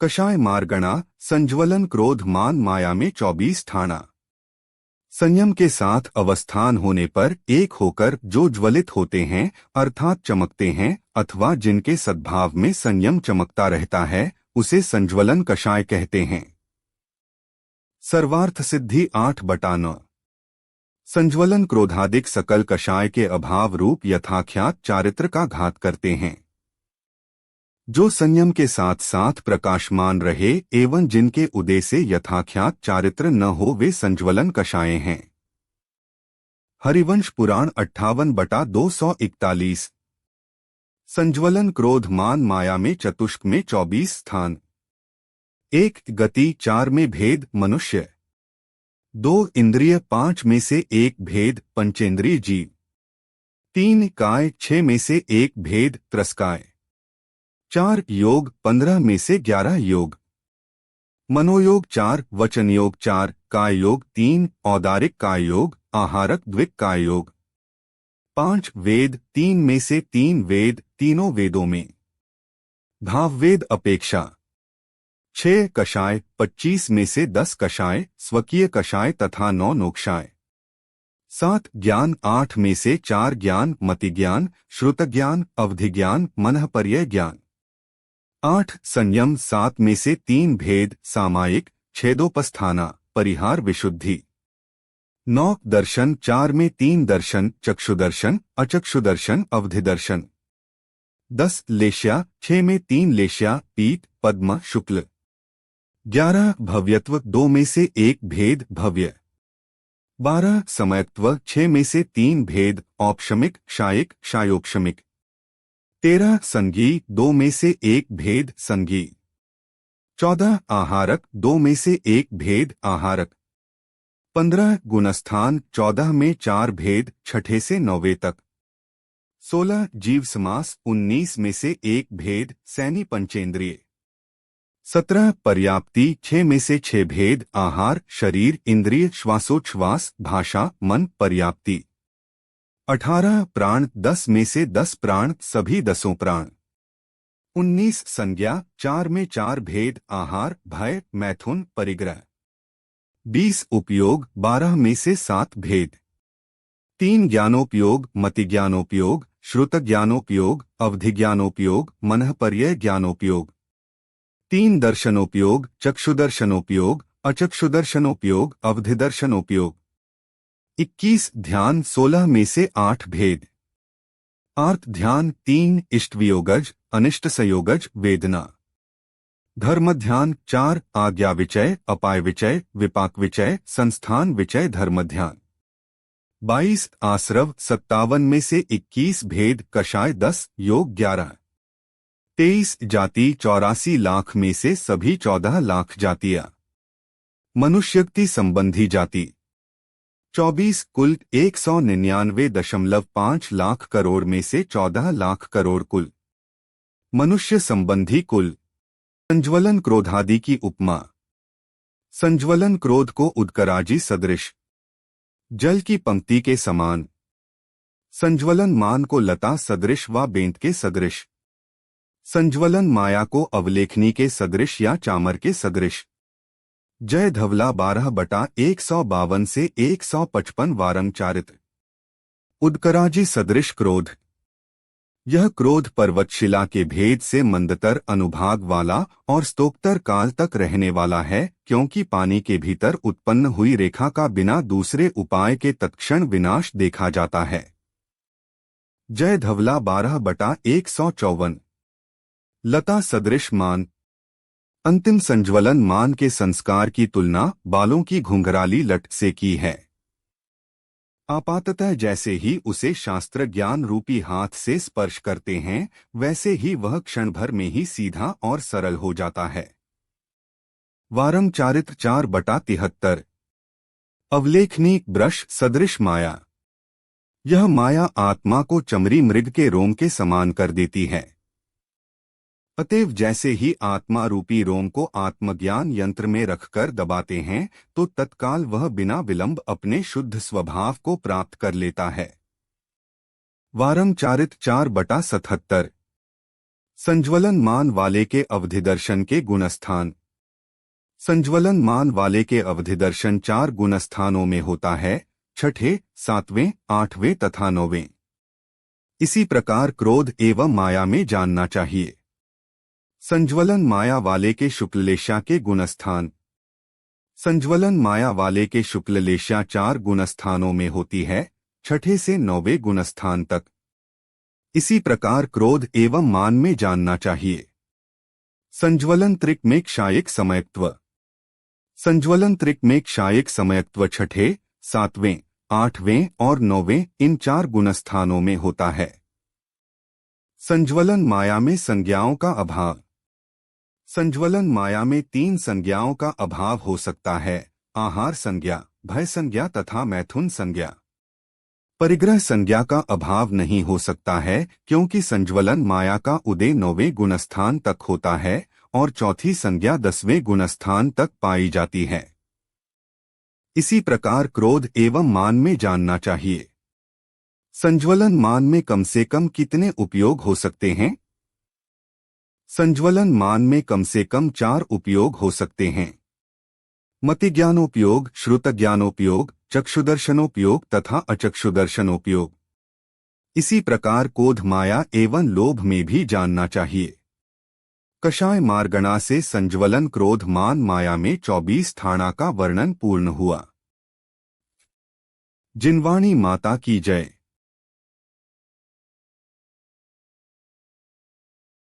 कषाय मार्गणा, संज्वलन क्रोध मान माया में 24 ठाणा। संयम के साथ अवस्थान होने पर एक होकर जो ज्वलित होते हैं अर्थात चमकते हैं अथवा जिनके सद्भाव में संयम चमकता रहता है उसे संज्वलन कषाय कहते हैं। सर्वार्थ सिद्धि 8/9। संज्वलन क्रोधादिक सकल कषाय के अभाव रूप यथाख्यात चारित्र का घात करते हैं। जो संयम के साथ साथ प्रकाशमान रहे एवं जिनके उदय से यथाख्यात चारित्र न हो वे संज्वलन कषाय हैं। हरिवंश पुराण 58/241। संज्वलन क्रोध मान माया में चतुष्क में 24 स्थान। 1 गति 4 में भेद मनुष्य। 2 इंद्रिय 5 में से 1 भेद पंचेंद्रिय जीव। 3 काय 6 में से 1 भेद त्रस्काय। 4 योग 15 में से 11 योग। मनोयोग 4, वचन योग 4, काय योग 3, औदारिक काय योग, आहारक द्विक काय योग। 5 वेद 3 में से 3 वेद तीनों वेदों में। भाववेद अपेक्षा। 6 कषाय 25 में से 10 कषाय, स्वकीय कषाय तथा 9 नोक्षाय। 7 ज्ञान 8 में से 4 ज्ञान, मति ज्ञान, श्रुत ज्ञान, अवधि ज्ञान, मनःपर्यय ज्ञान। 8 संयम 7 में से 3 भेद सामायिक, छेदोपस्थाना, परिहार विशुद्धि। 9 दर्शन 4 में 3 दर्शन, चक्षुदर्शन, अचक्षुदर्शन, अवधि दर्शन। 10 लेश्या 6 में 3 लेश्या, पीत, पद्म, शुक्ल। 11 भव्यत्व 2 में से 1 भेद भव्य। 12 समयत्व 6 में से 3 भेद औपशमिक, शायिक, शायोपशमिक। 13 संगी 2 में से 1 भेद संगी। 14 आहारक 2 में से 1 भेद आहारक। 15 गुणस्थान 14 में 4 भेद छठे से 9वें तक। 16 जीव समास 19 में से 1 भेद सैनी पंचेंद्रिय। 17 पर्याप्ति 6 में से 6 भेद आहार, शरीर, इंद्रिय, श्वासोच्छ्वास, भाषा, मन, पर्याप्ति। 18 प्राण 10 में से 10 प्राण, सभी 10 प्राण। 19 संज्ञा 4 में 4 भेद आहार, भय, मैथुन, परिग्रह। 20 उपयोग 12 में से 7 भेद। 3 ज्ञानोपयोग, मति ज्ञानोपयोग, श्रुत ज्ञानोपयोग, अवधि ज्ञानोपयोग, मनःपर्यय ज्ञानोपयोग। 3 दर्शनोपयोग, चक्षुदर्शनोपयोग, अचक्षुदर्शनोपयोग, अवधि दर्शनोपयोग। 21 ध्यान 16 में से 8 भेद। आर्त ध्यान 3 इष्ट वियोगज, अनिष्ट संयोगज, वेदना। धर्म ध्यान 4 आज्ञा विचय, अपाय विचय, विपाक विचय, संस्थान विचय, धर्म ध्यान। 22 आश्रव 57 में से 21 भेद कषाय 10, योग 11। 23 जाति 84 लाख में से सभी 14 लाख जातियां। मनुष्यक्ति संबंधी जाति। 24 कुल 199.5 लाख करोड़ में से 14 लाख करोड़ कुल। मनुष्य संबंधी कुल। संज्वलन क्रोधादि की उपमा। संज्वलन क्रोध को उदकराजी सदृश, जल की पंक्ति के समान। संज्वलन मान को लता सदृश व बेंत के सदृश। संज्वलन माया को अवलेखनी के सदृश या चामर के सदृश। जय धवला 12/152 से 155 वारंग चारित्र। उदकराजी सदृश क्रोध। यह क्रोध पर्वतशिला के भेद से मंदतर अनुभाग वाला और स्तोक्तर काल तक रहने वाला है, क्योंकि पानी के भीतर उत्पन्न हुई रेखा का बिना दूसरे उपाय के तत्क्षण विनाश देखा जाता है। जय धवला 12/154। लता सदृश मान। अंतिम संज्वलन मान के संस्कार की तुलना बालों की घुंघराली लट से की है। आपाततः जैसे ही उसे शास्त्र ज्ञान रूपी हाथ से स्पर्श करते हैं वैसे ही वह क्षण भर में ही सीधा और सरल हो जाता है। वारंग चारित्र 4/73। अवलेखनी ब्रश सदृश माया। यह माया आत्मा को चमड़ी मृग के रोम के समान कर देती है। अतएव जैसे ही आत्मा रूपी रोम को आत्मज्ञान यंत्र में रखकर दबाते हैं तो तत्काल वह बिना विलंब अपने शुद्ध स्वभाव को प्राप्त कर लेता है। वारंग चारित्र 4/77। संज्वलन मान वाले के अवधिदर्शन के गुणस्थान। संज्वलन मान वाले के अवधिदर्शन 4 गुणस्थानों में होता है, छठे, सातवें, आठवें तथा नौवें। इसी प्रकार क्रोध एवं माया में जानना चाहिए। संज्वलन माया वाले के शुक्ललेशा के गुणस्थान। संज्वलन माया वाले के शुक्ललेशा 4 गुणस्थानों में होती है, छठे से नौवें गुणस्थान तक। इसी प्रकार क्रोध एवं मान में जानना चाहिए। संज्वलन त्रिक में क्षायिक समयत्व। संज्वलन त्रिक में क्षायिक समयत्व छठे, सातवें, आठवें और नौवें इन 4 गुणस्थानों में होता है। संज्वलन माया में संज्ञाओं का अभाव। संज्वलन माया में 3 संज्ञाओं का अभाव हो सकता है, आहार संज्ञा, भय संज्ञा तथा मैथुन संज्ञा। परिग्रह संज्ञा का अभाव नहीं हो सकता है, क्योंकि संज्वलन माया का उदय 9वें गुणस्थान तक होता है और चौथी संज्ञा 10वें गुणस्थान तक पाई जाती है। इसी प्रकार क्रोध एवं मान में जानना चाहिए। संज्वलन मान में कम से कम कितने उपयोग हो सकते हैं? संज्वलन मान में कम से कम 4 उपयोग हो सकते हैं। मतिज्ञानोपयोग, श्रुतज्ञानोपयोग, चक्षुदर्शनोपयोग तथा अचक्षुदर्शनोपयोग। इसी प्रकार क्रोध माया एवं लोभ में भी जानना चाहिए। कषाय मार्गणा से संज्वलन क्रोध मान माया में 24 थाना का वर्णन पूर्ण हुआ। जिनवाणी माता की जय।